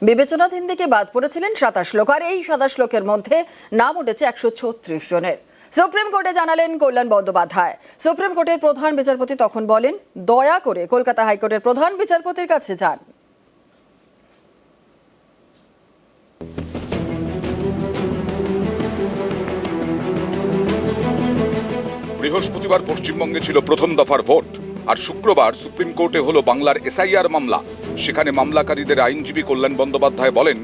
বিবেচনাধীন থেকে বাদ পড়েছিলেন 27 লোক, আর এই 27 লোকের মধ্যে নাম উঠেছে 136 জনের। সুপ্রিম কোর্টে জানালেন কল্যাণ বন্দ্যোপাধ্যায়। সুপ্রিম কোর্টের প্রধান বিচারপতি তখন বলেন, দয়া করে কলকাতা হাইকোর্টের প্রধান বিচারপতির কাছে যান। বৃহস্পতিবার পশ্চিমবঙ্গে ছিল প্রথম দফার ভোট, আর শুক্রবার সুপ্রিম কোর্টে হলো বাংলার এসআইআর মামলা। সেখানে মামলাকারীদের আইনজীবী কল্যাণ বন্দ্যোপাধ্যায় বলেন,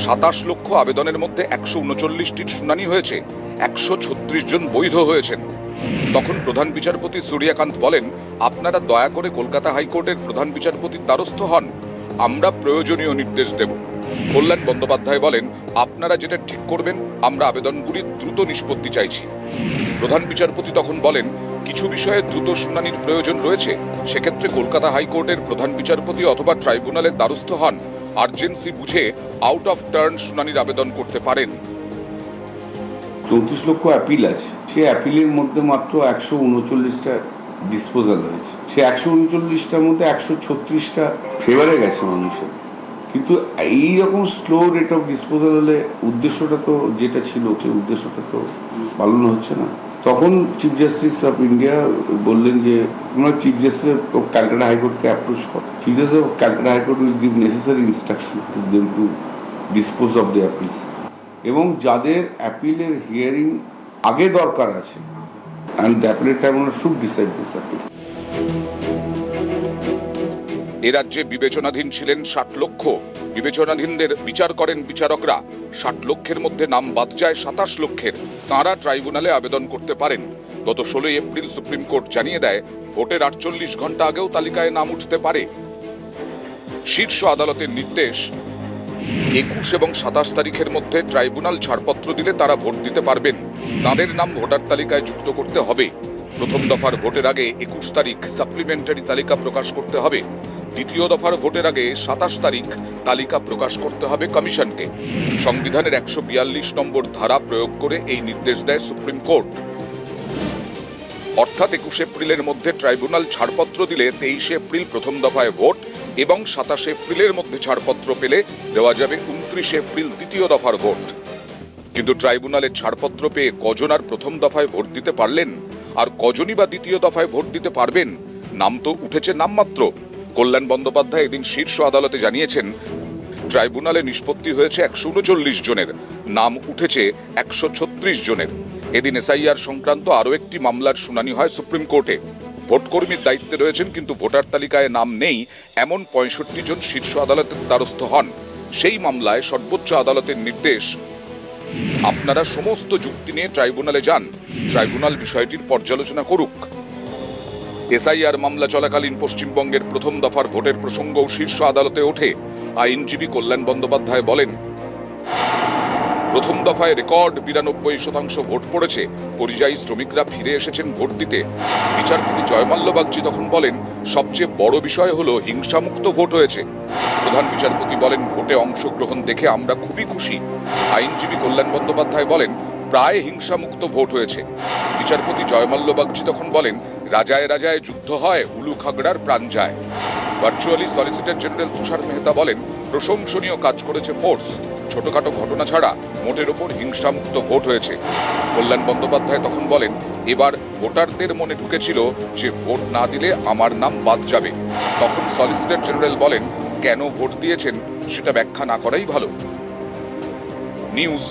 27 লক্ষ আবেদনের মধ্যে 139টির শুনানি হয়েছে, 136 জন বৈধ হয়েছেন। তখন প্রধান বিচারপতি সূর্যকান্ত বলেন, আপনারা দয়া করে কলকাতা হাইকোর্টের প্রধান বিচারপতির দ্বারস্থ হন, আমরা প্রয়োজনীয় নির্দেশ দেব। কল্যাণ বন্দ্যোপাধ্যায় বলেন, আপনারা যেটা ঠিক করবেন, আমরা আবেদনগুলির দ্রুত নিষ্পত্তি চাইছি। প্রধান বিচারপতি তখন বলেন, কিছু বিষয়ে দ্রুত শুনানির প্রয়োজন রয়েছে, সেক্ষেত্রে কলকাতা হাইকোর্টের প্রধান বিচারপতি অথবা ট্রাইব্যুনালের দ্বারস্থ হন, আর্জেন্সি বুঝে আউট অফ টার্ন শুনানির আবেদন করতে পারেন। 34 লক্ষ অ্যাপিল আছে, সে অ্যাপিলের মধ্যে মাত্র 139টা ডিসপোজাল হয়েছে। সে 139টার মধ্যে 136টা ফেভারে গেছে মানুষের। কিন্তু এইরকম স্লো রেট অফ ডিসপোজাল হলে উদ্দেশ্যটা তো যেটা ছিল, সেই উদ্দেশ্যটা তো পালন হচ্ছে না। তখন চিফ জাস্টিস অফ ইন্ডিয়া বললেন যে তোমরা চিফ জাস্টিস অফ ক্যালকাটা হাইকোর্টকে অ্যাপ্রোচ করো। Chief justice of Calcutta high court will give necessary instruction to them to dispose of the appeals. এবং যাদের অ্যাপিলের হিয়ারিং আগে দরকার আছে, and the appellate tribunal should decide this appeal. এ রাজ্যে বিবেচনাধীন ছিলেন 60 লক্ষ। বিবেচনাধীনদের বিচার করেন বিচারকরা। 60 লক্ষের মধ্যে নাম বাদ যায় 27 লক্ষের। তাঁরা ট্রাইব্যুনালে আবেদন করতে পারেন। গত 16 এপ্রিল সুপ্রিম কোর্ট জানিয়ে দেয়, ভোটের 48 ঘন্টা আগেও তালিকায় নাম উঠতে পারে। শীর্ষ আদালতের নির্দেশ, 21 এবং 27 তারিখের মধ্যে ট্রাইব্যুনাল ছাড়পত্র দিলে তারা ভোট দিতে পারবেন। তাঁদের নাম ভোটার তালিকায় যুক্ত করতে হবে। প্রথম দফার ভোটের আগে 21 তারিখ সাপ্লিমেন্টারি তালিকা প্রকাশ করতে হবে। দ্বিতীয় দফার ভোটের আগে 27 তারিখ তালিকা প্রকাশ করতে হবে কমিশনকে। সংবিধানের 142 নম্বর ধারা প্রয়োগ করে এই নির্দেশ দেয় সুপ্রিম কোর্ট। অর্থাৎ 21 এপ্রিলের মধ্যে ট্রাইব্যুনাল ছাড়পত্র দিলে 23 এপ্রিল প্রথম দফায় ভোট, এবং 27 এপ্রিলের মধ্যে ছাড়পত্র পেলে দেওয়া যাবে 29 এপ্রিল দ্বিতীয় দফার ভোট। কিন্তু ট্রাইব্যুনালের ছাড়পত্র পেয়ে কজন আর প্রথম দফায় ভোট দিতে পারলেন, আর কজনই বা দ্বিতীয় দফায় ভোট দিতে পারবেন? নাম তো উঠেছে নামমাত্র। কল্যাণ বন্দ্যোপাধ্যায় এদিন শীর্ষ আদালতে জানিয়েছেন, ট্রাইব্যুনালে নিষ্পত্তি হয়েছে 139 জনের, নাম উঠেছে 136 জনের। এদিন এসআইআর সংক্রান্ত আরও একটি মামলার শুনানি হয় সুপ্রিম কোর্টে। ভোটকর্মীর দায়িত্বে রয়েছেন কিন্তু ভোটার তালিকায় নাম নেই এমন 65 জন শীর্ষ আদালতের দ্বারস্থ হন। সেই মামলায় সর্বোচ্চ আদালতের নির্দেশ, আপনারা সমস্ত যুক্তি নিয়ে ট্রাইব্যুনালে যান, ট্রাইব্যুনাল বিষয়টির পর্যালোচনা করুক। এসআইআর মামলা চলাকালীন পশ্চিমবঙ্গের প্রথম দফার ভোটের প্রসঙ্গও শীর্ষ আদালতে ওঠে। আইনজীবী কল্যাণ বন্দ্যোপাধ্যায় বলেন, প্রথম দফায় রেকর্ড 92% ভোট পড়েছে। পরিযায়ী শ্রমিকরা ফিরে এসেছেন ভোট দিতে। বিচারপতি জয়মাল্য বাগচি তখন বলেন, সবচেয়ে বড় বিষয় হলো হিংসামুক্ত ভোট হয়েছে। প্রধান বিচারপতি বলেন, ভোটে অংশগ্রহণ দেখে আমরা খুবই খুশি। আইনজীবী কল্যাণ বন্দ্যোপাধ্যায় বলেন, প্রায় হিংসামুক্ত ভোট হয়েছে। বিচারপতি জয়মাল্য বাগচি তখন বলেন, রাজায় রাজায় যুদ্ধ হয়, উলু খাগড়ার প্রাণ যায়। ভার্চুয়ালি সলিসিটর জেনারেল তুষার মেহতা বলেন, প্রশংসনীয় কাজ করেছে ফোর্স। ছোটখাটো ঘটনা ছাড়া মোটের ওপর হিংসামুক্ত ভোট হয়েছে। কল্যাণ বন্দ্যোপাধ্যায় তখন বলেন, এবার ভোটারদের মনে ঢুকেছিল যে ভোট না দিলে আমার নাম বাদ যাবে। তখন সলিসিটর জেনারেল বলেন, কেন ভোট দিয়েছেন সেটা ব্যাখ্যা না করাই ভালো। নিউজ।